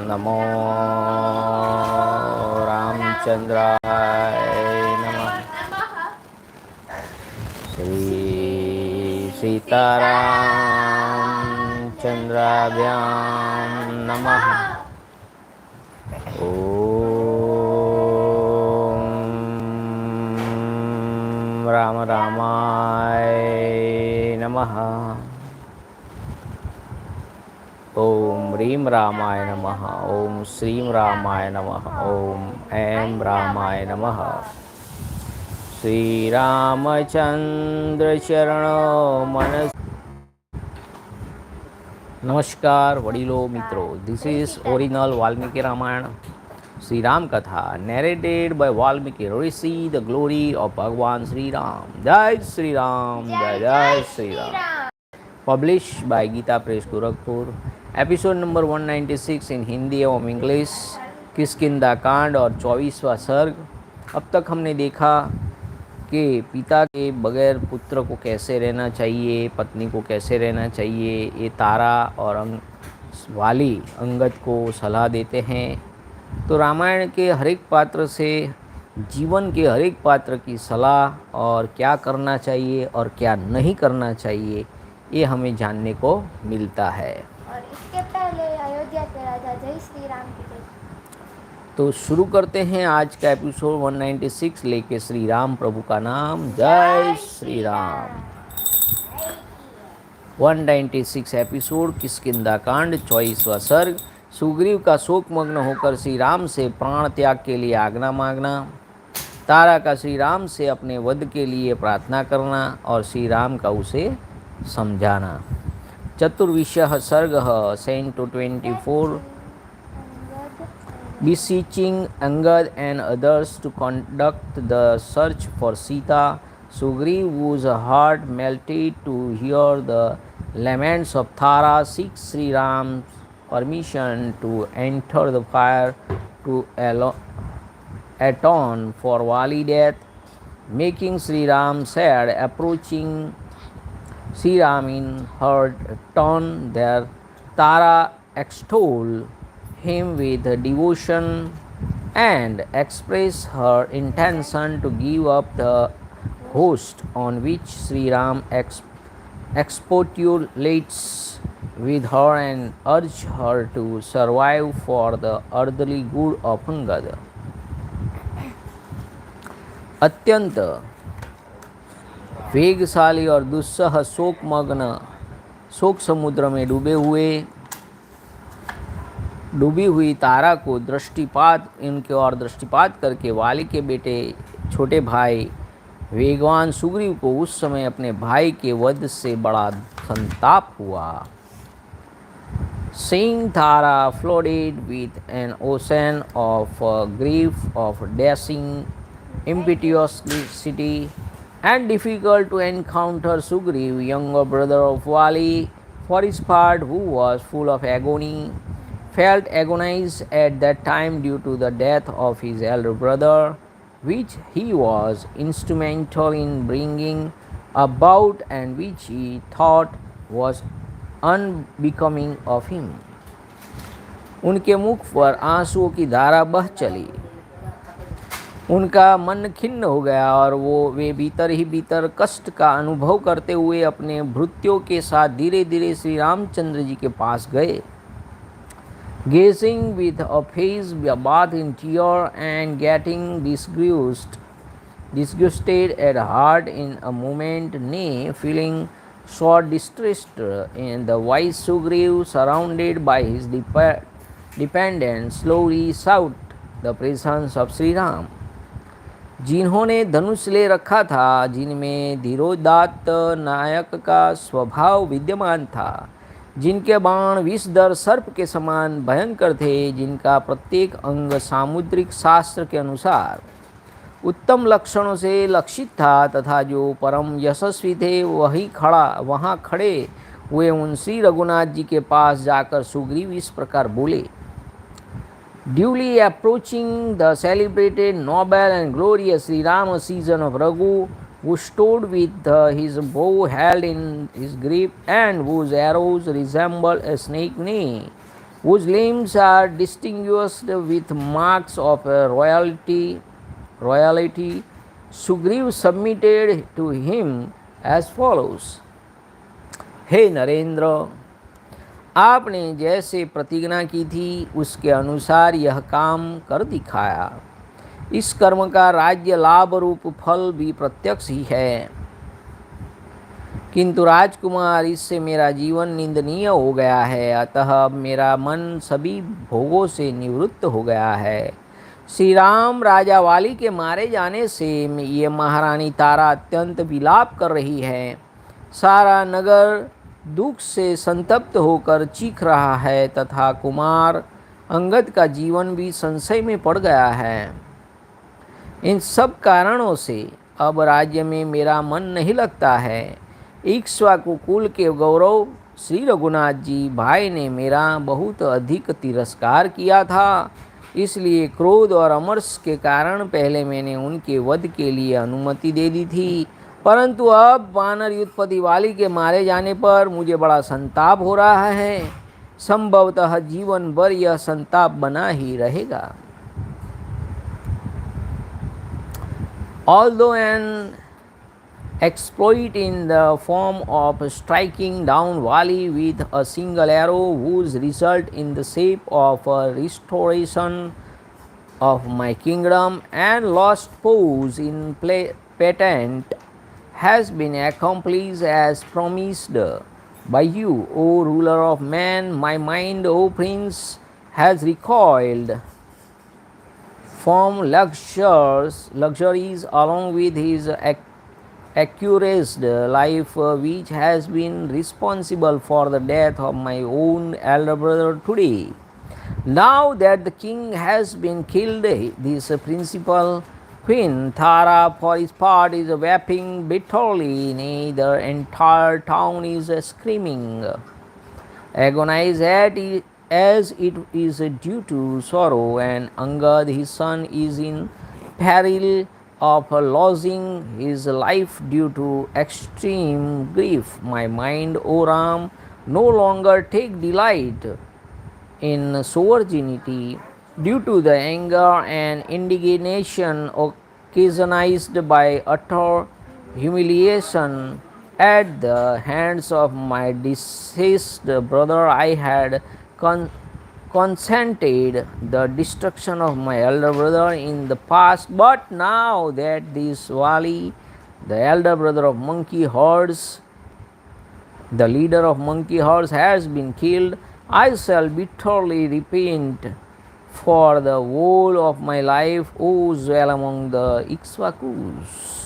नमो रामचंद्राय नमः। श्री सीतारामचंद्राभ्यां नमः। ओम राम रामाय नमः। ओम ह्रीं रामाय नमः। ओम श्रीं रामाय नमः। ओम ऐं रामाय नमः। श्री रामचंद्र चरणो मनस। नमस्कार वडीलो मित्रों, this is original Valmiki Ramayana Shri Ram कथा narrated by Valmiki Rishi the glory of Bhagwan Shri Ram. जय श्री राम, जय जय Shri Ram. Published by Gita press Gorakhpur. Episode number 196 in Hindi एवं इंग्लिश। किष्किंधाकांड और 24वां सर्ग। अब तक हमने देखा कि पिता के बगैर पुत्र को कैसे रहना चाहिए, पत्नी को कैसे रहना चाहिए। ये तारा और वाली अंगद को सलाह देते हैं। तो रामायण के हर एक पात्र से जीवन के हर एक पात्र की सलाह और क्या करना चाहिए और क्या नहीं करना चाहिए, ये हमें जानने को मिलता है। और इसके पहले अयोध्या के राजा जय श्री राम की जय। तो शुरू करते हैं आज का एपिसोड 196 लेके श्री राम प्रभु का नाम। जय श्री राम। 196 एपिसोड किष्किंधाकांड 24वां सर्ग। सुग्रीव का शोकमग्न होकर श्री राम से प्राण त्याग के लिए आज्ञा मांगना। तारा का श्री राम से अपने वध के लिए प्रार्थना करना और श्री राम का उसे समझाना। चतुर्विंशः सर्गः Canto 24 beseeching Angad and others to conduct the search for Sita. Sugriva, whose heart melted to hear the laments of Tara, seeks Sri Ram's permission to enter the fire to atone for Vali death, making Sri Ram sad. Approaching Sri Ram in her turn, there Tara extolled him with devotion and expressed her intention to give up the ghost, on which Sri Ram expostulates with her and urges her to survive for the earthly good of Angad. अत्यंत वेगशाली और दुस्सह शोक समुद्र में डूबी हुई तारा को इनके और दृष्टिपात करके वाली के बेटे छोटे भाई वेगवान सुग्रीव को उस समय अपने भाई के वध से बड़ा संताप हुआ। Seeing Tara flooded with an ocean of grief, of dashing impetuosity, and difficult to encounter, Sugriva, younger brother of Vali, for his part, who was full of agony, felt agonized at that time due to the death of his elder brother, which he was instrumental in bringing about and which he thought was unbecoming of him. उनके मुख पर आंसुओं की धारा बह चली। उनका मन खिन्न हो गया और वे भीतर ही भीतर कष्ट का अनुभव करते हुए अपने भृत्यों के साथ धीरे धीरे श्री रामचंद्र जी के पास गए। Gazing with a face bathed in tear and getting disgusted at heart in a moment, nay, feeling sore distressed in the wise Sugriva, surrounded by his dependents, slowly sought the presence of Sri Ram. जिन्होंने धनुष ले रखा था, जिनमें धीरोदात्त नायक का स्वभाव विद्यमान था, जिनके बाण विषधर सर्प के समान भयंकर थे, जिनका प्रत्येक अंग सामुद्रिक शास्त्र के अनुसार उत्तम लक्षणों से लक्षित था तथा जो परम यशस्वी थे, वहाँ खड़े हुए उन श्री रघुनाथ जी के पास जाकर सुग्रीव इस प्रकार बोले। Duly approaching the celebrated, noble and glorious Sri Rama season of Raghu, who stood with his bow held in his grip and whose arrows resembled a snake, nay, whose limbs are distinguished with marks of royalty, Sugriva submitted to him as follows: हे नरेंद्र, आपने जैसे प्रतिज्ञा की थी उसके अनुसार यह काम कर दिखाया। इस कर्म का राज्य लाभ रूप फल भी प्रत्यक्ष ही है, किंतु राजकुमार इससे मेरा जीवन निंदनीय हो गया है, अतः अब मेरा मन सभी भोगों से निवृत्त हो गया है। श्री राम राजा वाली के मारे जाने से ये महारानी तारा अत्यंत विलाप कर रही है। सारा नगर दुख से संतप्त होकर चीख रहा है तथा कुमार अंगद का जीवन भी संशय में पड़ गया है। इन सब कारणों से अब राज्य में मेरा मन नहीं लगता है। इक्ष्वाकु कुल के गौरव श्री रघुनाथ जी भाई ने मेरा बहुत अधिक तिरस्कार किया था, इसलिए क्रोध और अमर्ष के कारण पहले मैंने उनके वध के लिए अनुमति दे दी थी, परंतु अब वानर युद्धपति वाली के मारे जाने पर मुझे बड़ा संताप हो रहा है। संभवतः जीवन भर यह संताप बना ही रहेगा। Although an exploit in the form of striking down Vali with a single arrow, whose result in the shape of a restoration of my kingdom and lost pose in patent, has been accomplished as promised by you, O ruler of men, my mind, O prince, has recoiled from luxuries along with his accursed life, which has been responsible for the death of my own elder brother today. Now that the king has been killed, this principal Queen Tara, for his part, is weeping bitterly, nay, the entire town is screaming, agonized as it is due to sorrow, and Angad, his son, is in peril of losing his life due to extreme grief. My mind, O Ram, no longer take delight in sovereignty due to the anger and indignation occasioned by utter humiliation at the hands of my deceased brother. I had consented the destruction of my elder brother in the past, but now that this Vali, the elder brother of monkey herds, the leader of monkey herds, has been killed, I shall bitterly repent for the whole of my life, O dwell among the Ikshvakus.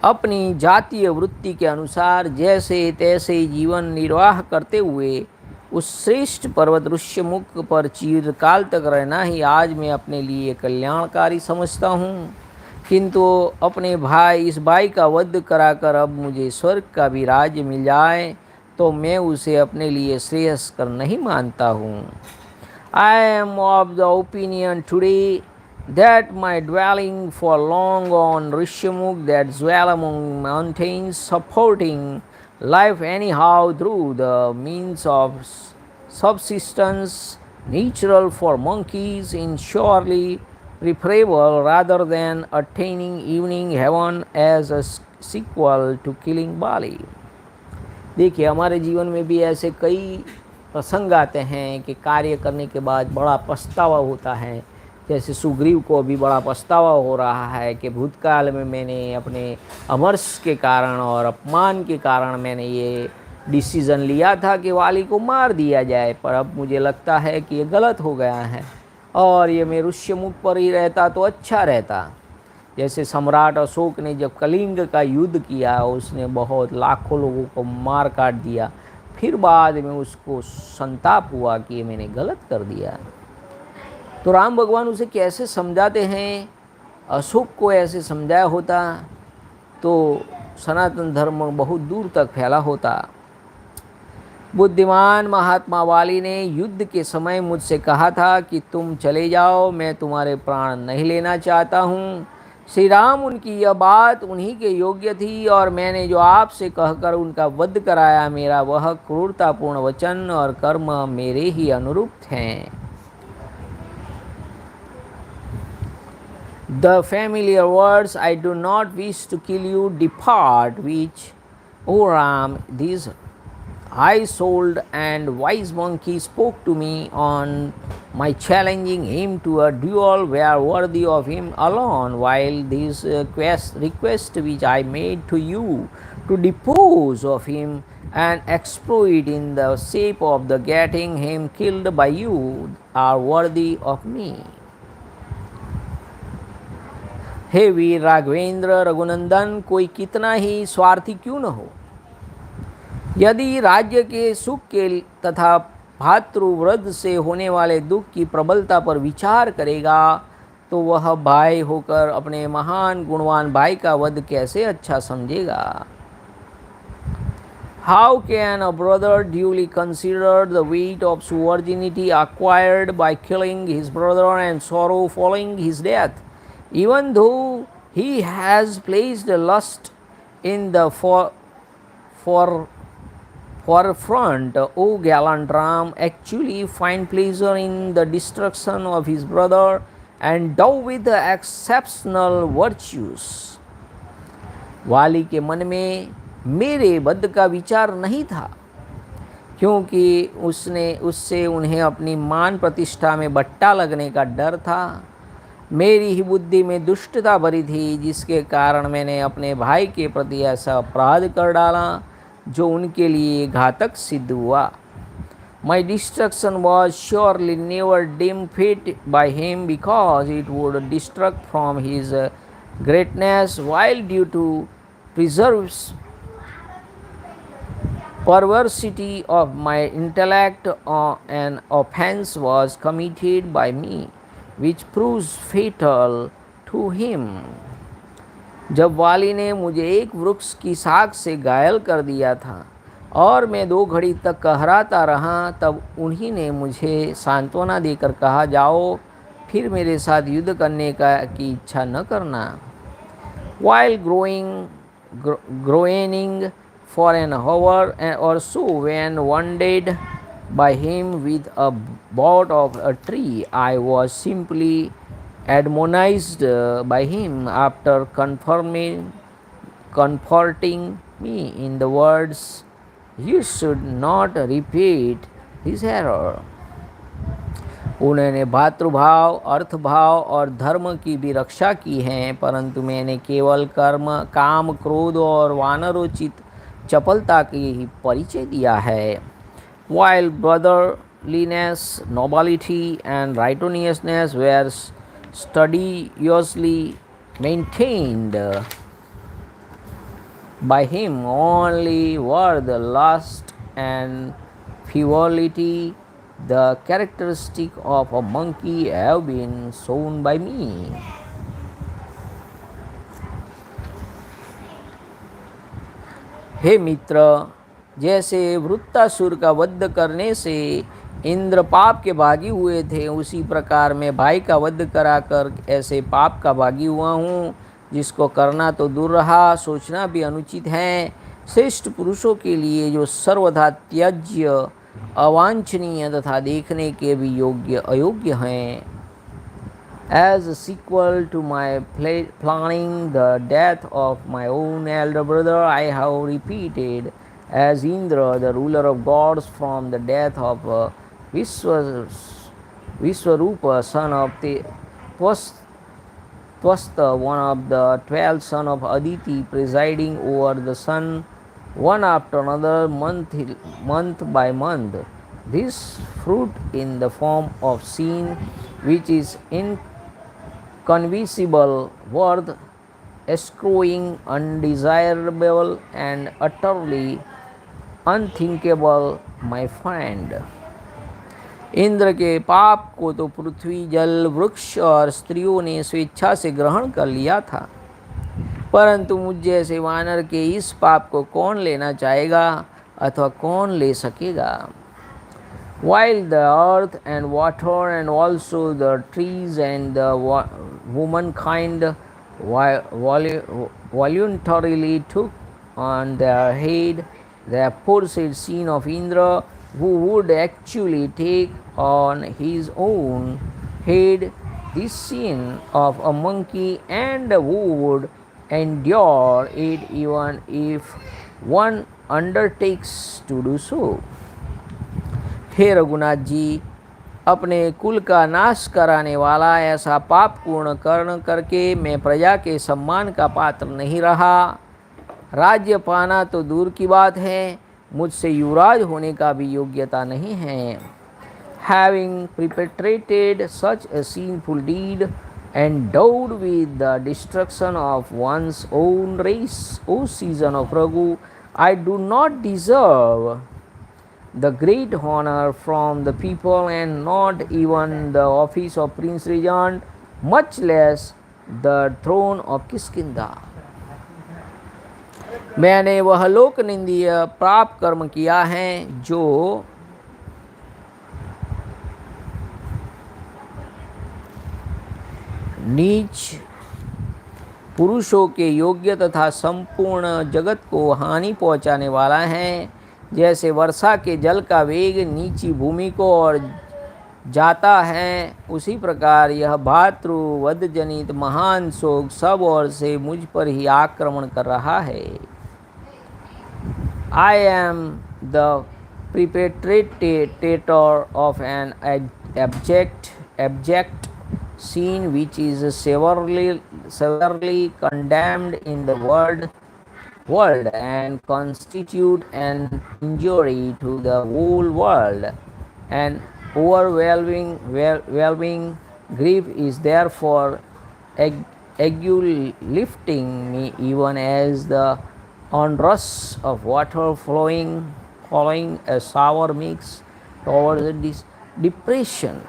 अपनी जातीय वृत्ति के अनुसार जैसे तैसे जीवन निर्वाह करते हुए उस श्रेष्ठ पर्वत ऋष्यमुख पर चिरकाल तक रहना ही आज मैं अपने लिए कल्याणकारी समझता हूँ, किंतु अपने इस भाई का वध कराकर अब मुझे स्वर्ग का भी राज्य मिल जाए तो मैं उसे अपने लिए श्रेयस्कर नहीं मानता हूँ। I am of the opinion today that my dwelling for long on Rishyamukh, that dwell among mountains, supporting life anyhow through the means of subsistence natural for monkeys, is surely preferable rather than attaining evening heaven as a sequel to killing Bali. देखिए, हमारे जीवन में भी ऐसे कई प्रसंग आते हैं कि कार्य करने के बाद बड़ा पछतावा होता है। जैसे सुग्रीव को अभी बड़ा पछतावा हो रहा है कि भूतकाल में मैंने अपने अमर्ष के कारण और अपमान के कारण मैंने ये डिसीज़न लिया था कि वाली को मार दिया जाए, पर अब मुझे लगता है कि ये गलत हो गया है और ये मैं ऋष्यमुख पर ही रहता तो अच्छा रहता। जैसे सम्राट अशोक ने जब कलिंग का युद्ध किया, उसने बहुत लाखों लोगों को मार काट दिया, फिर बाद में उसको संताप हुआ कि ये मैंने गलत कर दिया। तो राम भगवान उसे कैसे समझाते हैं, अशोक को ऐसे समझाया होता तो सनातन धर्म बहुत दूर तक फैला होता। बुद्धिमान महात्मा वाली ने युद्ध के समय मुझसे कहा था कि तुम चले जाओ, मैं तुम्हारे प्राण नहीं लेना चाहता हूँ। श्री राम उनकी यह बात उन्हीं के योग्य थी और मैंने जो आपसे कहकर उनका वध कराया, मेरा वह क्रूरतापूर्ण वचन और कर्म मेरे ही अनुरूप हैं। The familiar words, I do not wish to kill you, depart, which, O Ram, this high-souled and wise monkey spoke to me on my challenging him to a duel were worthy of him alone, while this request which I made to you to dispose of him and exploit in the shape of the getting him killed by you are worthy of me. हे वीर राघवेंद्र रघुनंदन, कोई कितना ही स्वार्थी क्यों न हो, यदि राज्य के सुख के तथा भातृवृद्ध से होने वाले दुख की प्रबलता पर विचार करेगा तो वह भाई होकर अपने महान गुणवान भाई का वध कैसे अच्छा समझेगा। How can a brother duly consider the weight of virginity acquired by killing his brother and sorrow following his death, even though he has placed lust in the forefront, O gallant Ram, actually find pleasure in the destruction of his brother and dow with the exceptional virtues. वाली के मन में मेरे वध का विचार नहीं था, क्योंकि उससे उन्हें अपनी मान प्रतिष्ठा में बट्टा लगने का डर था। मेरी ही बुद्धि में दुष्टता भरी थी, जिसके कारण मैंने अपने भाई के प्रति ऐसा अपराध कर डाला जो उनके लिए घातक सिद्ध हुआ। My destruction was surely never deemed fit by him, because it would destruct from his greatness, while due to preserves perversity of my intellect, an offense was committed by me, which proves fatal to him. जब वाली ने मुझे एक वृक्ष की शाख से घायल कर दिया था और मैं 2 घड़ी तक कहराता रहा, तब उन्हीं ने मुझे सांत्वना देकर कहा, जाओ फिर मेरे साथ युद्ध करने की इच्छा न करना। While groaning for an hour or so, when wounded by him with a bough of a tree, I was simply admonished by him after comforting me in the words, you should not repeat his error. उन्होंने भातृभाव, अर्थभाव और धर्म की भी रक्षा की है, परंतु मैंने केवल काम, क्रोध और वानरोचित चपलता की ही परिचय दिया है। While brotherliness, nobility and righteousness were studiously maintained by him, only were the lust and frivolity, the characteristic of a monkey, have been shown by me. हे मित्र, जैसे वृत्तासुर का वध करने से इंद्र पाप के भागी हुए थे, उसी प्रकार मैं भाई का वध कराकर ऐसे पाप का भागी हुआ हूँ, जिसको करना तो दूर रहा, सोचना भी अनुचित है। श्रेष्ठ पुरुषों के लिए जो सर्वथा त्याज्य, अवांछनीय तथा देखने के भी योग्य अयोग्य हैं। As a sequel to my planning the death of my own elder brother, I have repeated as Indra, the ruler of gods, from the death of Vishwarupa, son of Twasta, one of the 12 sons of Aditi, presiding over the sun one after another, month by month. This fruit in the form of sin, which is inconceivable, worth eschewing, undesirable and utterly unthinkable, my friend. Indra के पाप को तो पृथ्वी, जल, वृक्ष और स्त्रियों ने स्वेच्छा से ग्रहण कर लिया था, परंतु मुझ जैसे वानर के इस पाप को कौन लेना चाहेगा अथवा कौन ले सकेगा। While the earth and water and also the trees and the womankind voluntarily took on their head the aforesaid sin of Indra, who would actually take on his own head this sin of a monkey, and who would endure it even if one undertakes to do so. हे रघुनाथ जी, अपने कुल का नाश कराने वाला ऐसा पापपूर्ण कर्म करके मैं प्रजा के सम्मान का पात्र नहीं रहा। राज्य पाना तो दूर की बात है, मुझसे युवराज होने का भी योग्यता नहीं है। Having perpetrated such a sinful deed, endowed with the destruction of one's own race, O season of Raghu, I do not deserve the great honor from the people, and not even the office of Prince Regent, much less the throne of Kishkindha. मैंने वह लोक निंदीय पाप कर्म किया है जो नीच पुरुषों के योग्य तथा संपूर्ण जगत को हानि पहुंचाने वाला है। जैसे वर्षा के जल का वेग नीची भूमि को और जाता है, उसी प्रकार यह भातृवध जनित महान शोक सब ओर से मुझ पर ही आक्रमण कर रहा है। I am the perpetrator of an abject sin which is severely condemned in the world and constitute an injury to the whole world. An overwhelming grief is therefore lifting me, even as the onrush of water following a sour mix towards depression.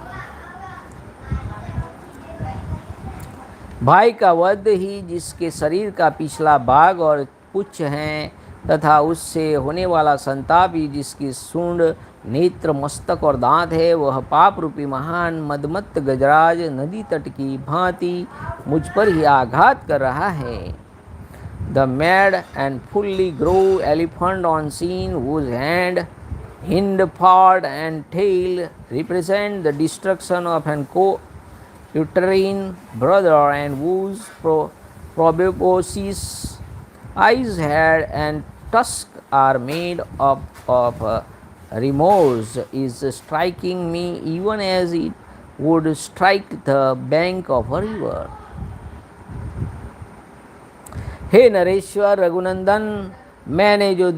भाई का वध ही जिसके शरीर का पिछला भाग और पुच्छ हैं, तथा उससे होने वाला संताप ही जिसकी सूंड नेत्र मस्तक और दांत है, वह पाप रूपी महान मदमत्त गजराज नदी तट की भांति मुझ पर ही आघात कर रहा है। The mad and fully grown elephant on scene, whose hand, hind part and tail represent the destruction of an uterine brother, and whose proboscis, eyes, head and tusk are made up of remorse, is striking me even as it would strike the bank of a river. हे नरेश्वर रघुनंदन, मैंने जो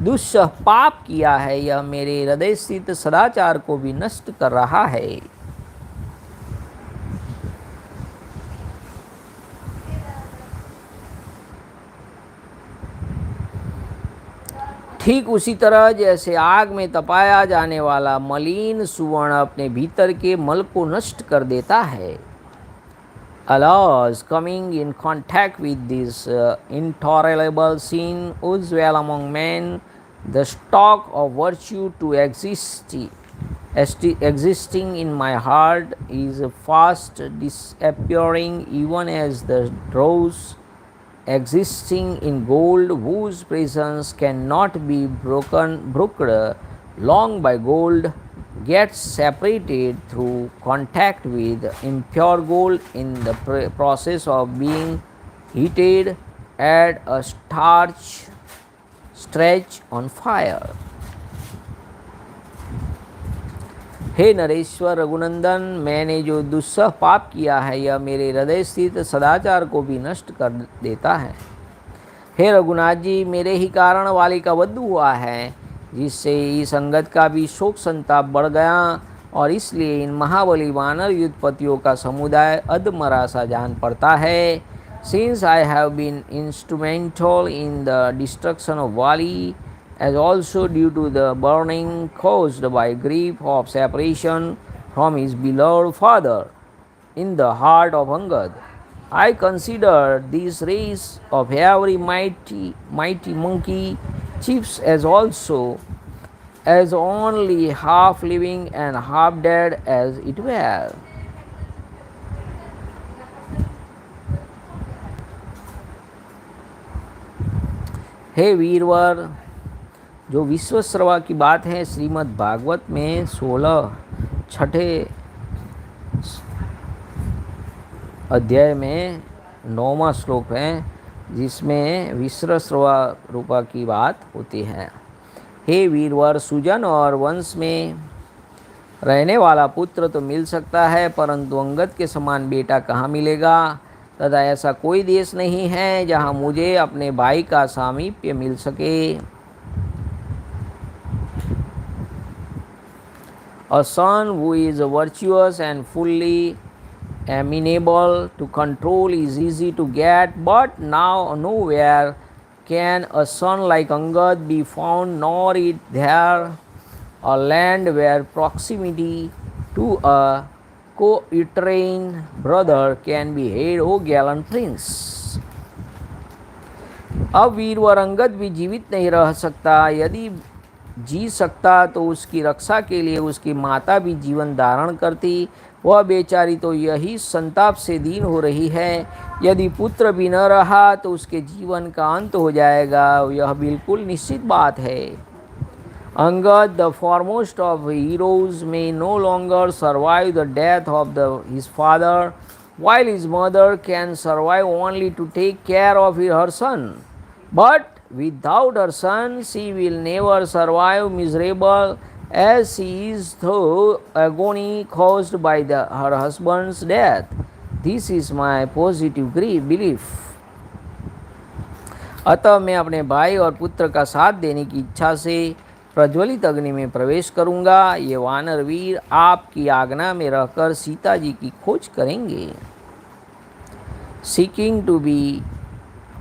दुस्सह पाप किया है, यह मेरे हृदय स्थित सदाचार को भी नष्ट कर रहा है। ठीक उसी तरह जैसे आग में तपाया जाने वाला मलिन सुवर्ण अपने भीतर के मल को नष्ट कर देता है। Alas, coming in contact with this intolerable sin, usual among men, the stock of virtue to existing in my heart is fast disappearing, even as the dross existing in gold, whose presence cannot be brooked long by gold, gets separated through contact with impure gold in the process of being heated at a stretch on fire. हे नरेश्वर रघुनंदन, मैंने जो दुस्सह पाप किया है, यह मेरे हृदय स्थित सदाचार को भी नष्ट कर देता है। हे रघुनाथ जी, मेरे ही कारण वाली का वध हुआ है, जिससे इस अंगद का भी शोक संताप बढ़ गया, और इसलिए इन महाबली वानर युद्धपतियों का समुदाय अधमरा सा जान पड़ता है। Since I have been instrumental in the destruction of Vali, as also due to the burning caused by grief of separation from his beloved father in the heart of Angad, I consider this race of every mighty monkey chiefs as only half living and half dead as it were. हे वीरवर, जो विश्वश्रवा की बात है श्रीमद् भागवत में 16 छठे अध्याय में 9वां श्लोक है, जिसमें विश्वश्रवा रूपा की बात होती है। हे वीरवर, सुजन और वंश में रहने वाला पुत्र तो मिल सकता है, परंतु अंगद के समान बेटा कहाँ मिलेगा, तथा ऐसा कोई देश नहीं है जहाँ मुझे अपने भाई का सामीप्य मिल सके। A son who is virtuous and fully amenable to control is easy to get, but now nowhere can a son like Angad be found, nor is there a land where proximity to a co-uterine brother can be had, O gallant prince. अब वीरवर अंगद भी जीवित नहीं रह सकता। यदि जी सकता तो उसकी रक्षा के लिए उसकी माता भी जीवन धारण करती। वह बेचारी तो यही संताप से दीन हो रही है। यदि पुत्र भी न रहा तो उसके जीवन का अंत हो जाएगा, यह बिल्कुल निश्चित बात है। Angad, the foremost of heroes, may no longer survive the death of his father, while his mother can survive only to take care of her son. But without her son, she will never survive, miserable as she is through agony caused by her husband's death. This is my positive belief. अतः मैं अपने भाई और पुत्र का साथ देने की इच्छा से प्रज्वलित अग्नि में प्रवेश करूंगा। ये वानर वीर आपकी आज्ञा में रहकर सीता जी की खोज करेंगे। Seeking to be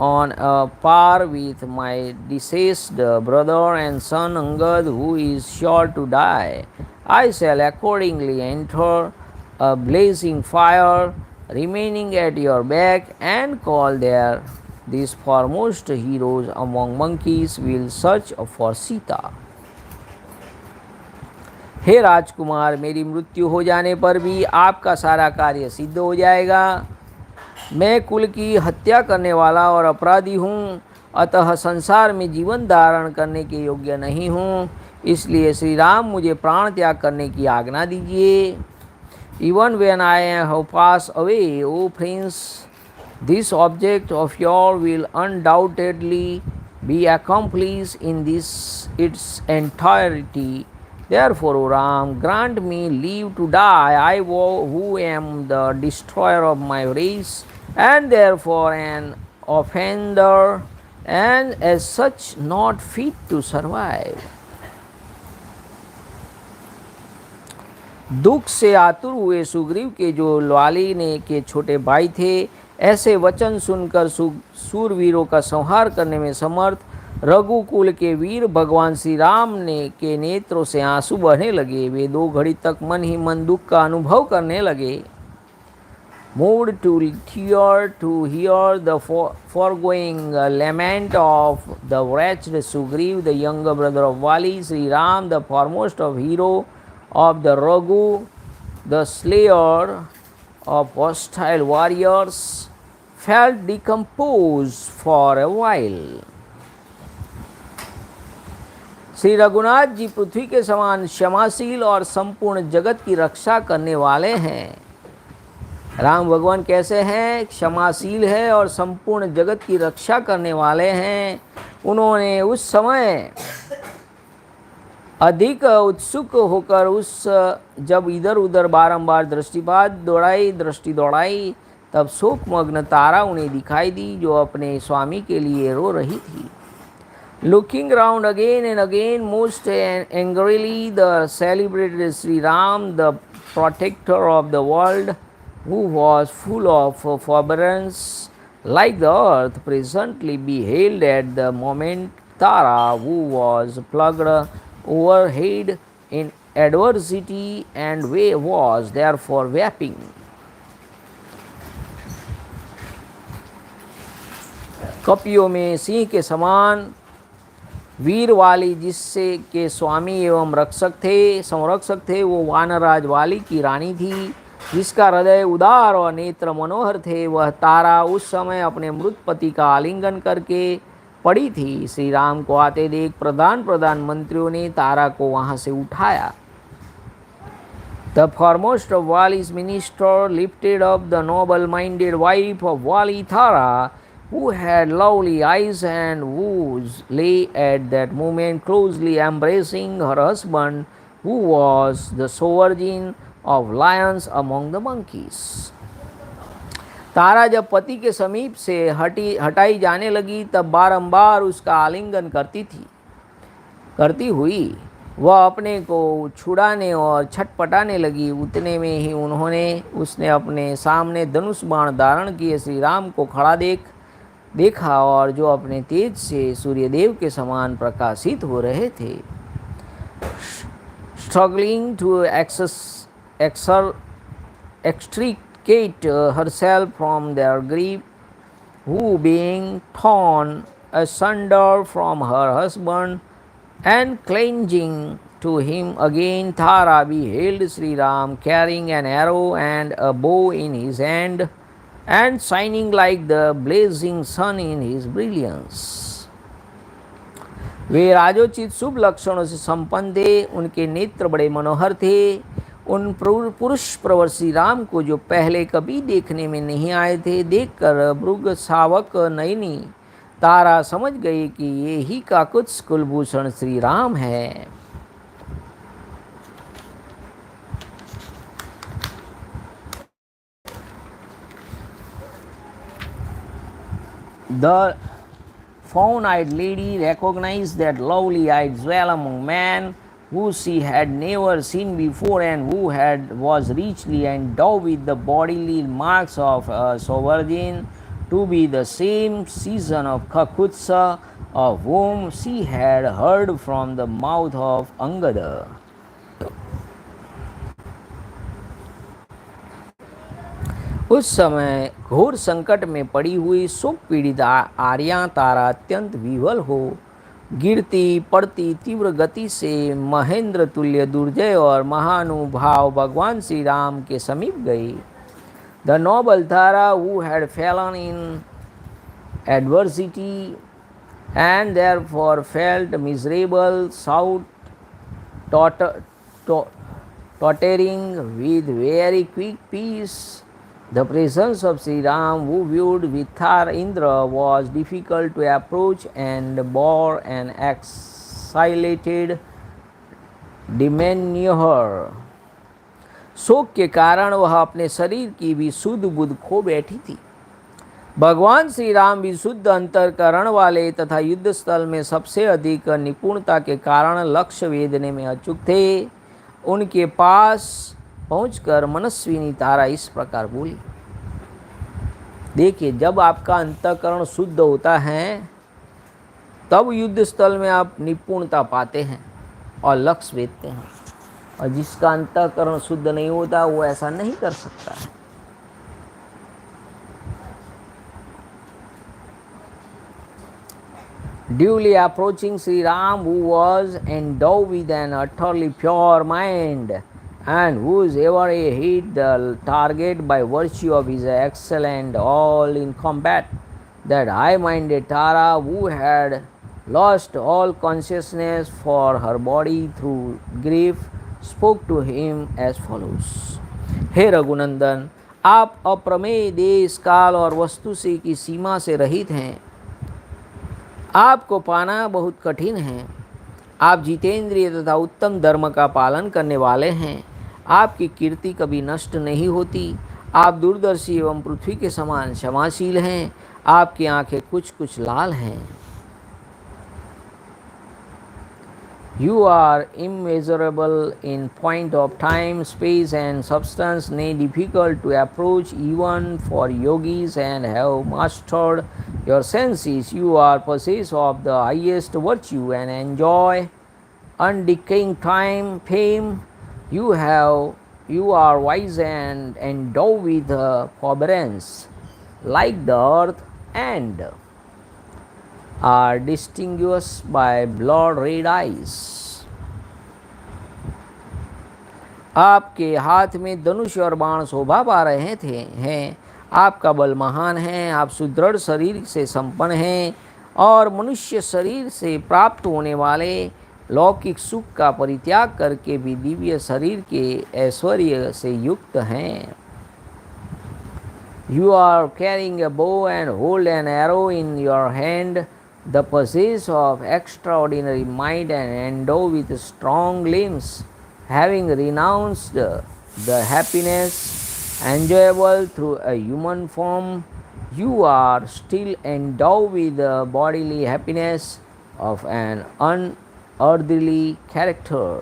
on a par with my deceased brother and son Angad, who is sure to die, I shall accordingly enter a blazing fire, remaining at your back, and call there these foremost heroes among monkeys will search for Sita. हे राजकुमार, मेरी मृत्यु हो जाने पर भी आपका सारा कार्य सिद्ध हो जाएगा। मैं कुल की हत्या करने वाला और अपराधी हूँ, अतः संसार में जीवन धारण करने के योग्य नहीं हूँ। इसलिए श्री राम मुझे प्राण त्याग करने की आज्ञा दीजिए। Even when I have passed away, O Prince, this object of yours will undoubtedly be accomplished in its entirety. Therefore, O Ram, grant me leave to die, I who am the destroyer of my race, and therefore an offender, and as such not fit to survive. दुख से आतुर हुए सुग्रीव के जो वाली ने के छोटे भाई थे, ऐसे वचन सुनकर सूरवीरों का संहार करने में समर्थ रघुकुल के वीर भगवान श्री राम ने के नेत्रों से आंसू बहने लगे। वे 2 घड़ी तक मन ही मन दुख का अनुभव करने लगे। Moved to tear to hear the foregoing lament of the wretched Sugriva, the younger brother of Vali, Shri Ram, the foremost of hero of the Raghu, the slayer of hostile warriors, felt decomposed for a while. Shri Raghunath ji पृथ्वी के समान क्षमाशील और संपूर्ण जगत की रक्षा करने वाले हैं। राम भगवान कैसे हैं? क्षमाशील है और संपूर्ण जगत की रक्षा करने वाले हैं। उन्होंने उस समय अधिक उत्सुक होकर जब इधर उधर बारंबार दृष्टि दौड़ाई, तब शोकमग्न तारा उन्हें दिखाई दी जो अपने स्वामी के लिए रो रही थी। Looking round again and again, most angrily, the celebrated Sri Ram, the protector of the world, who was full of forbearance, like the earth, presently beheld at the moment Tara, who was plugged overhead in adversity and was therefore weeping. कपियों में सिंह के समान वीर वाली, जिससे के स्वामी एवं संरक्षक थे, वो वानराज वाली की रानी थी, जिसका हृदय उदार और नेत्र मनोहर थे। वह तारा उस समय अपने मृत पति का आलिंगन करके पड़ी थी। श्री राम को आते देख प्रधानमंत्रियों ने तारा को वहां से उठाया। The foremost of Vali's minister lifted up the noble-minded wife of Vali, Tara, who had lovely eyes and whose lay at that moment closely embracing her husband, who was the sovereign of lions among the monkeys. तारा जब पति के समीप से हटाई जाने लगी तब बारंबार उसका आलिंगन करती हुई वह अपने को छुड़ाने और छटपटाने लगी। उतने में ही उसने अपने सामने धनुष बाण धारण किए श्री राम को खड़ा देखा और जो अपने तेज से सूर्यदेव के समान प्रकाशित हो रहे थे। Struggling to extricate herself from their grip, who being torn asunder from her husband and clinging to him again, Tara beheld Sri Ram carrying an arrow and a bow in his hand and shining like the blazing sun in his brilliance. वे राजोचित शुभ लक्षणों से संपन्न थे, उनके नेत्र बड़े मनोहर थे। उन पुरुष प्रवर श्री राम को जो पहले कभी देखने में नहीं आए थे, देखकर मृग शावक नयनी तारा समझ गई कि ये ही काकुत्स कुलभूषण श्री राम है। The fawn-eyed lady recognized that lovely-eyed jewel among men, who she had never seen before and who was richly endowed with the bodily marks of a sovereign, to be the same season of Kakutsa, of whom she had heard from the mouth of Angada. उस समय घोर संकट में पड़ी हुई शोक पीड़ित आर्या तारा अत्यंत विह्वल हो गिरती पड़ती तीव्र गति से महेंद्र तुल्य दुर्जय और महानुभाव भगवान श्री राम के समीप गई। The noble Tara, who had fallen in adversity and therefore felt miserable, sought tottering with very quick pace the presence of Sri Ram, who viewed with her Indra was difficult to approach and bore an excited demeanor. शोक के कारण वह अपने शरीर की भी शुद्ध बुद्ध खो बैठी थी। भगवान श्री राम भी शुद्ध अंतःकरण वाले तथा युद्ध स्थल में सबसे अधिक निपुणता के कारण लक्ष्य वेदने में अचूक थे। उनके पास पहुंचकर मनस्विनी तारा इस प्रकार बोली। देखिए, जब आपका अंतःकरण शुद्ध होता है तब युद्ध स्थल में आप निपुणता पाते हैं और लक्ष्य वेदते हैं, और जिसका अंतःकरण शुद्ध नहीं होता वो ऐसा नहीं कर सकता है। Duly approaching Sri Ram, who was endowed with an utterly pure mind and whose ever hit the target by virtue of his excellent all in combat, that high-minded Tara, who had lost all consciousness for her body through grief, spoke to him as follows. हे रघुनंदन, आप अप्रमेय देश काल और वस्तु से की सीमा से रहित हैं। आपको पाना बहुत कठिन है। आप जितेंद्रिय तथा उत्तम धर्म का पालन करने वाले हैं। आपकी कीर्ति कभी नष्ट नहीं होती। आप दूरदर्शी एवं पृथ्वी के समान क्षमाशील हैं। आपकी आंखें कुछ कुछ लाल हैं। You are immeasurable in point of time, space and substance, nay difficult to approach even for yogis, and have mastered your senses. You are possessed of the highest virtue and enjoy undecaying fame. You are wise and endowed with forbearance like the earth, and are distinguished by blood red eyes. आपके हाथ में धनुष और बाण शोभा पा रहे हैं। आपका बल महान है। आप सुदृढ़ शरीर से संपन्न हैं। और मनुष्य शरीर से प्राप्त होने वाले लौकिक सुख का परित्याग करके भी दिव्य शरीर के ऐश्वर्य से युक्त हैं। You are carrying a bow and hold an arrow in your hand, the possess of extraordinary might and endowed with strong limbs, having renounced the happiness enjoyable through a human form, you are still endowed with the bodily happiness of an unearthly character.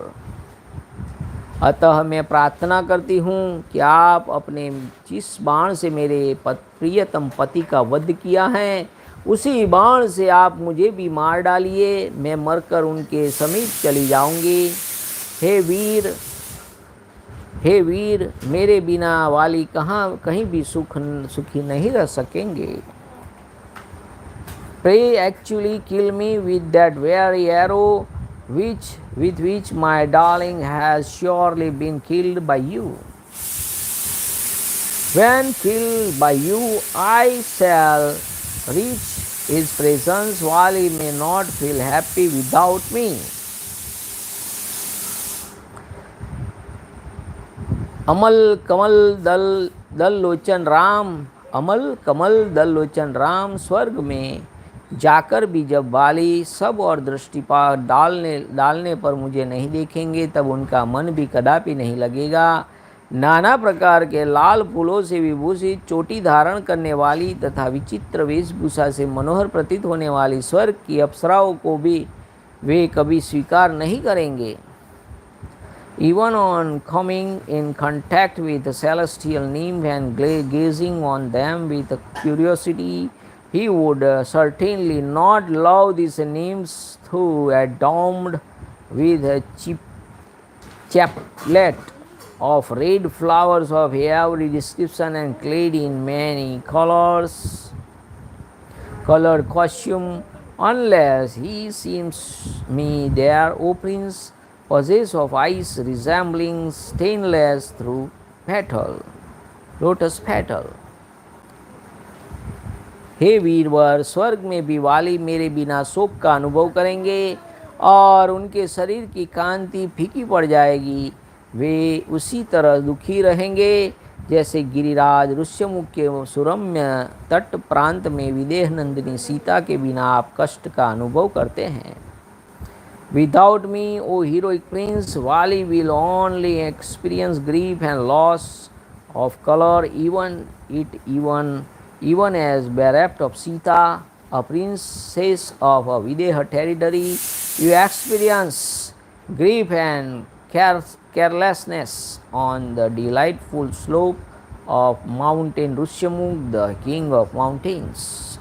अतः मैं प्रार्थना करती हूँ कि आप अपने जिस बाण से मेरे प्रियतम पति का वध किया है, उसी बाण से आप मुझे भी मार डालिए, मैं मरकर उनके समीप चली जाऊंगी। हे वीर, मेरे बिना वाली कहीं भी सुखी नहीं रह सकेंगे। Pray actually kill me with that very arrow with which my darling has surely been killed by you. When killed by you, I shall reach his presence. Vali may not feel happy without me. अमल कमल दल लोचन राम स्वर्ग में जाकर भी जब वाली सब और दृष्टिपात डालने पर मुझे नहीं देखेंगे, तब उनका मन भी कदापि नहीं लगेगा। नाना प्रकार के लाल फूलों से विभूषित चोटी धारण करने वाली तथा विचित्र वेशभूषा से मनोहर प्रतीत होने वाली स्वर्ग की अप्सराओं को भी वे कभी स्वीकार नहीं करेंगे। Even on coming in contact with the celestial nymph and gazing on them with curiosity, he would certainly not love these nymphs who adorned with a chaplet of red flowers of every description and clad in many colored costume, unless he seems me there, O prince, possessed of eyes resembling stainless through lotus petal. हे वीरवर, स्वर्ग में भी वाली मेरे बिना शोक का अनुभव करेंगे और उनके शरीर की कांति फीकी पड़ जाएगी। वे उसी तरह दुखी रहेंगे जैसे गिरिराज ऋष्यमुख के सुरम्य तट प्रांत में विदेह नंदिनी सीता के बिना आप कष्ट का अनुभव करते हैं। Without me, O heroic prince, Vali will only experience grief and loss of color, even as bereft of Sita, a princess of a Videha territory. You experience grief and carelessness on the delightful slope of mountain Rushyamukh, the king of mountains.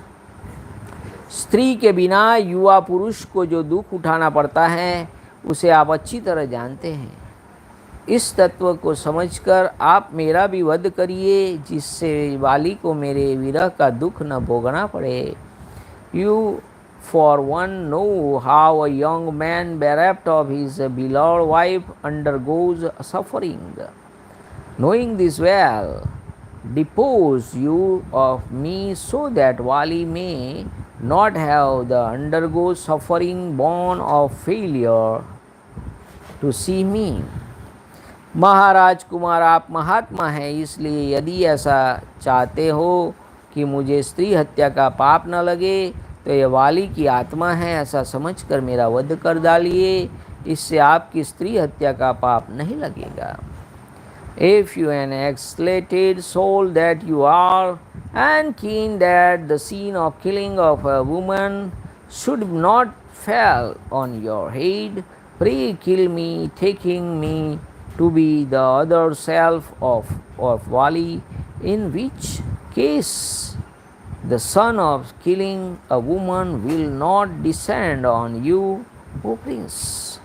स्त्री के बिना युवा पुरुष को जो दुख उठाना पड़ता है, उसे आप अच्छी तरह जानते हैं। इस तत्व को समझकर आप मेरा भी वध करिए, जिससे वाली को मेरे विरह का दुख न भोगना पड़े। You for one know how a young man bereft of his beloved wife undergoes suffering. Knowing this well, depose you of me so that Vali may not have the undergo suffering born of failure to see me. महाराज कुमार, आप महात्मा हैं, इसलिए यदि ऐसा चाहते हो कि मुझे स्त्री हत्या का पाप न लगे, तो यह वाली की आत्मा है, ऐसा समझकर मेरा वध कर डालिए, इससे आपकी स्त्री हत्या का पाप नहीं लगेगा। If you an exalted soul that you are, and keen that the scene of killing of a woman should not fall on your head, pray kill me, taking me to be the other self of Vali, in which case the son of killing a woman will not descend on you, O prince.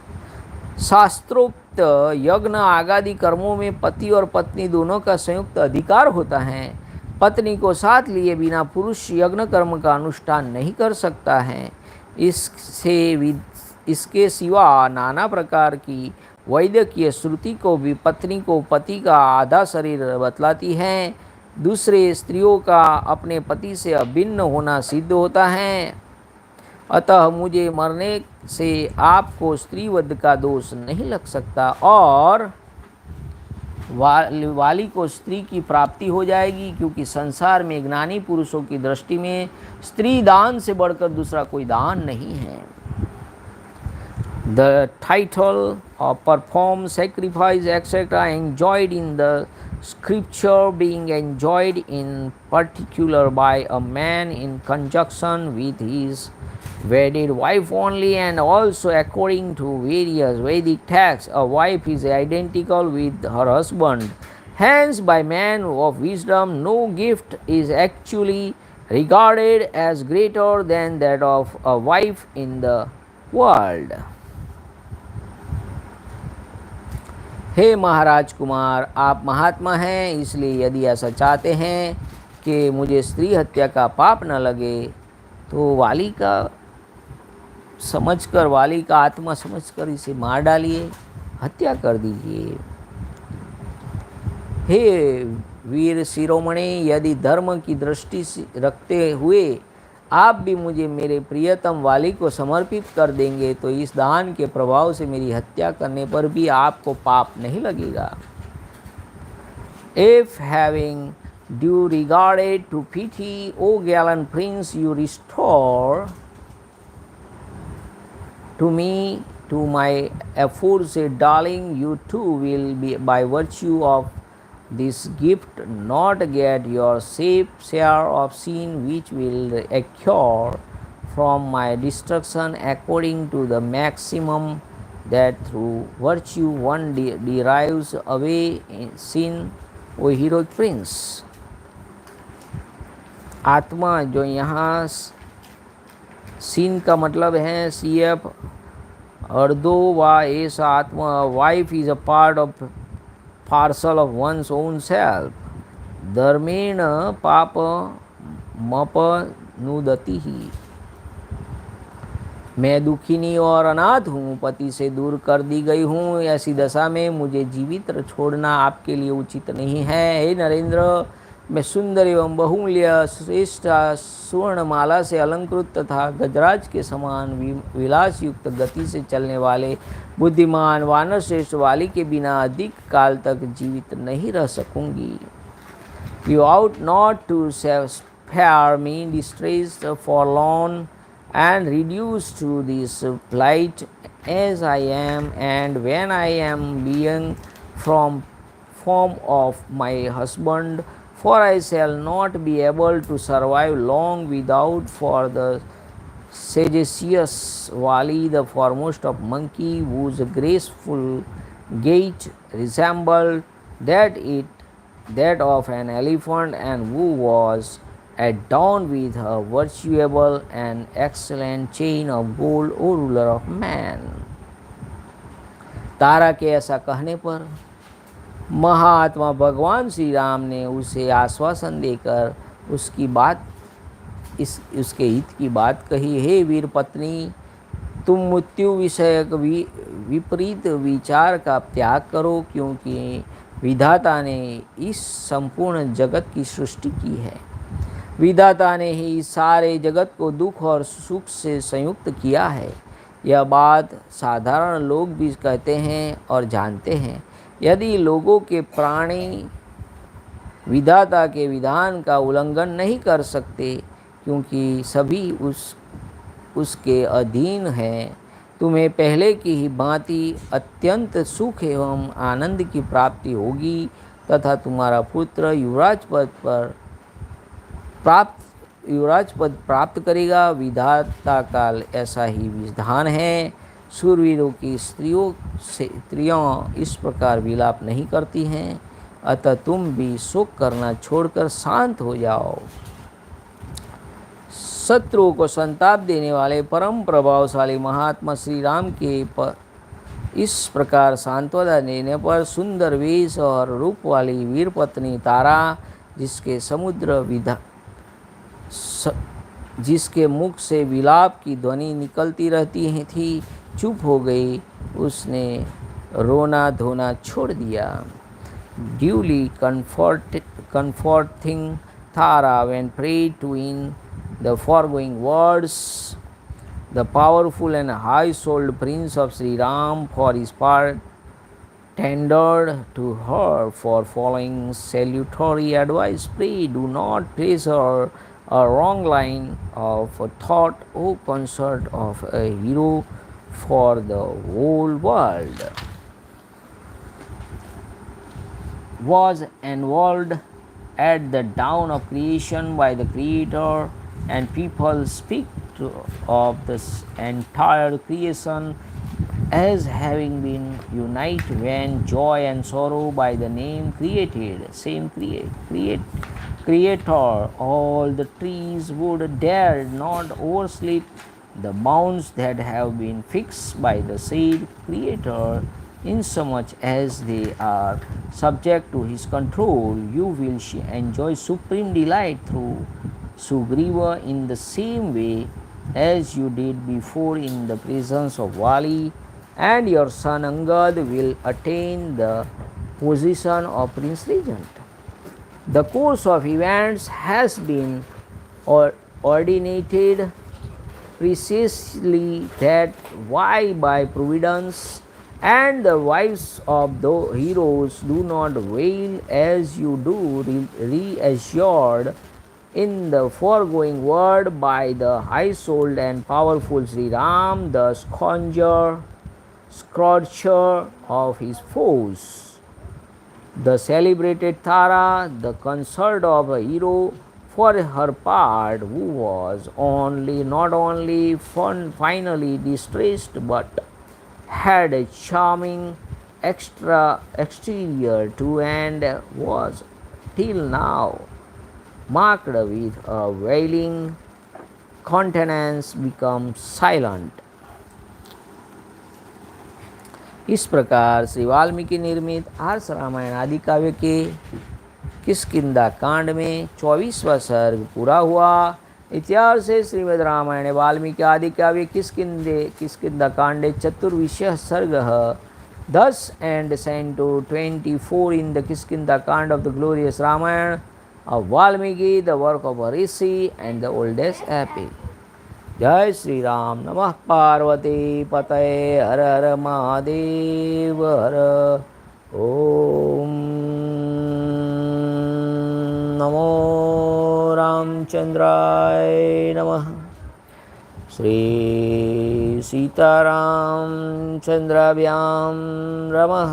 शास्त्रोक्त यज्ञ आगादि कर्मों में पति और पत्नी दोनों का संयुक्त अधिकार होता है। पत्नी को साथ लिए बिना पुरुष यज्ञ कर्म का अनुष्ठान नहीं कर सकता है। इसके सिवा नाना प्रकार की वैदिकीय श्रुति को भी पत्नी को पति का आधा शरीर बतलाती हैं। दूसरे स्त्रियों का अपने पति से अभिन्न होना सिद्ध होता है। अतः मुझे मरने से आपको स्त्रीवध का दोष नहीं लग सकता और वाली को स्त्री की प्राप्ति हो जाएगी, क्योंकि संसार में ज्ञानी पुरुषों की दृष्टि में स्त्री दान से बढ़कर दूसरा कोई दान नहीं है। The title of perform sacrifice etc. enjoyed in the scripture being enjoyed in particular by a man in conjunction with his wedded wife only, and also according to various Vedic texts a wife is identical with her husband. Hence by man of wisdom no gift is actually regarded as greater than that of a wife in the world. हे महाराज कुमार, आप महात्मा हैं, इसलिए यदि ऐसा चाहते हैं कि मुझे स्त्री हत्या का पाप न लगे तो वाली का आत्मा समझकर इसे मार डालिए, हत्या कर दीजिए। हे वीर शिरोमणि, यदि धर्म की दृष्टि रखते हुए आप भी मुझे मेरे प्रियतम वाली को समर्पित कर देंगे तो इस दान के प्रभाव से मेरी हत्या करने पर भी आपको पाप नहीं लगेगा। If having due regarded to pity, O gallant prince, you restore to me to my aforesaid darling, you too will be by virtue of this gift not get your share of sin which will occur from my destruction, according to the maximum that through virtue one derives away sin, O heroic prince. आत्मा, जो यहाँ sin का मतलब है CF अर्धो व ऐसा आत्मा, wife is a part of parcel of one's own self, धर्मेण पाप मपनुदति ही। मैं दुखिनी और अनाथ हूँ, पति से दूर कर दी गई हूँ, ऐसी दशा में मुझे जीवित छोड़ना आपके लिए उचित नहीं है। हे नरेंद्र, मैं सुंदर एवं बहुमूल्य श्रेष्ठ सुवर्णमाला से अलंकृत तथा गजराज के समान विलास युक्त गति से चलने वाले बुद्धिमान वानर श्रेष्ठ वाली के बिना अधिक काल तक जीवित नहीं रह सकूंगी। You ought not to spare me distressed, forlorn, and reduced to this plight as I am, and when I am being from form of my husband, for I shall not be able to survive long without for the sagacious Vali, the foremost of monkey, whose graceful gait resembled that of an elephant, and who was adorned with a virtuable and excellent chain of gold, O ruler of man. तारा के ऐसा कहने पर महात्मा भगवान श्री राम ने उसे आश्वासन देकर उसके हित की बात कही। हे वीर पत्नी, तुम मृत्यु विषयक विपरीत विचार का त्याग करो, क्योंकि विधाता ने इस संपूर्ण जगत की सृष्टि की है। विधाता ने ही सारे जगत को दुख और सुख से संयुक्त किया है। यह बात साधारण लोग भी कहते हैं और जानते हैं। यदि लोगों के प्राणी विधाता के विधान का उल्लंघन नहीं कर सकते, क्योंकि सभी उसके अधीन हैं, तुम्हें पहले की ही भांति अत्यंत सुख एवं आनंद की प्राप्ति होगी तथा तुम्हारा पुत्र युवराज पद प्राप्त करेगा। विधाता का ऐसा ही विधान है। शूरवीरों की स्त्रियां इस प्रकार विलाप नहीं करती हैं, अतः तुम भी शोक करना छोड़कर शांत हो जाओ। शत्रुओं को संताप देने वाले परम प्रभावशाली महात्मा श्री राम के इस प्रकार सांत्वना देने पर सुंदर वेश और रूप वाली वीर पत्नी तारा, जिसके मुख से विलाप की ध्वनि निकलती रहती थी, चुप हो गई। उसने रोना धोना छोड़ दिया। Duly comforting Tara when prayed to in the foregoing words, The powerful and high-souled prince of Sri Ram, for his part, tendered to her for following salutary advice. Pray do not trace her a wrong line of thought, O consort of a hero for the whole world. Was involved at the dawn of creation by the Creator, and people speak of this entire creation as having been united when joy and sorrow by the name created, same creator. All the trees would dare not overslip the bounds that have been fixed by the said creator, insomuch as they are subject to his control. You will enjoy supreme delight through Sugriva in the same way as you did before in the presence of Vali, and your son Angad will attain the position of Prince Regent. The course of events has been ordinated precisely that why by providence, and the wives of the heroes do not wail as you do, reassured in the foregoing word by the high-souled and powerful Sri Ram, the scourger of his foes. The celebrated Tara, the consort of a hero, for her part, who was not only finally distressed but had a charming exterior too, and was till now marked with a wailing countenance, become silent. इस प्रकार श्री वाल्मीकि निर्मित आर्ष रामायण आदि काव्य के किष्किंधा कांड में 24वां सर्ग पूरा हुआ। इतिहास से श्रीमद् रामायण वाल्मीकि आदि काव्य किष्किंधा कांडे चतुर्विशः सर्ग 10 and Canto 24 in the Kiskindha Kanda of the glorious Ramayana of Valmiki, the work of a rishi and the oldest epic. जय श्री राम। नमः पार्वती पतये हर हर महादेव हर। ओम नमो रामचंद्राय नमः। श्री सीतारामचंद्राभ्यां नमः।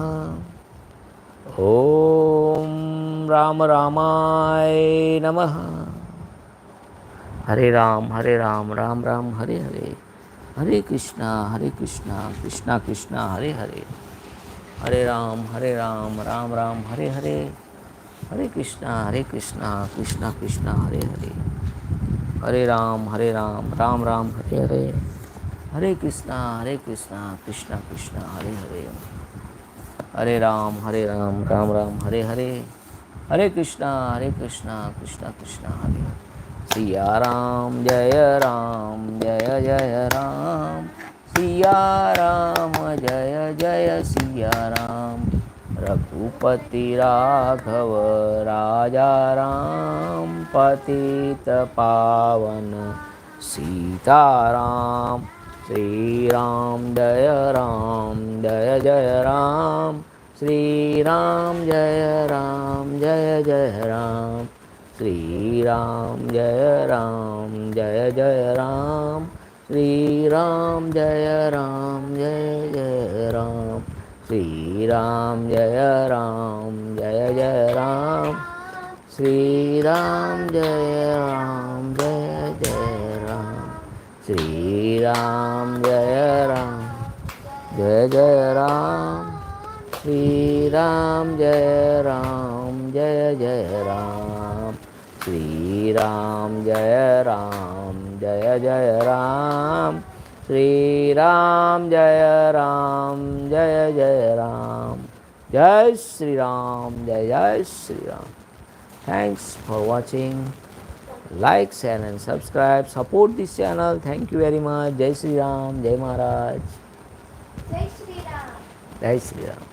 ओम राम रामाय नमः। हरे राम राम राम हरे हरे, हरे कृष्णा कृष्णा कृष्णा हरे हरे, हरे राम राम राम हरे हरे, हरे कृष्णा कृष्णा कृष्णा हरे हरे, हरे राम राम राम हरे हरे, हरे कृष्णा कृष्णा कृष्णा हरे हरे, हरे राम राम राम हरे हरे, हरे कृष्णा कृष्णा कृष्णा हरे हरे। सिया राम जय जय राम, सिया राम जय जय सिया राम, रघुपति राघव राजा राम, पतित पावन सीताराम। श्री राम जय जय राम, श्री राम जय जय राम, श्री राम जय जय राम, श्री राम जय जय राम, श्री राम जय जय राम, श्री राम जय जय राम, श्री राम जय जय राम, श्री राम जय जय राम, श्री राम जय जय राम, श्री राम जय जय राम। जय श्री राम, जय Shri Ram. Thanks for watching. Like, share and subscribe. Support this channel. Thank you very much. Jai Shri Ram, Jai Maharaj. जय Shri Ram. Jai Shri Ram.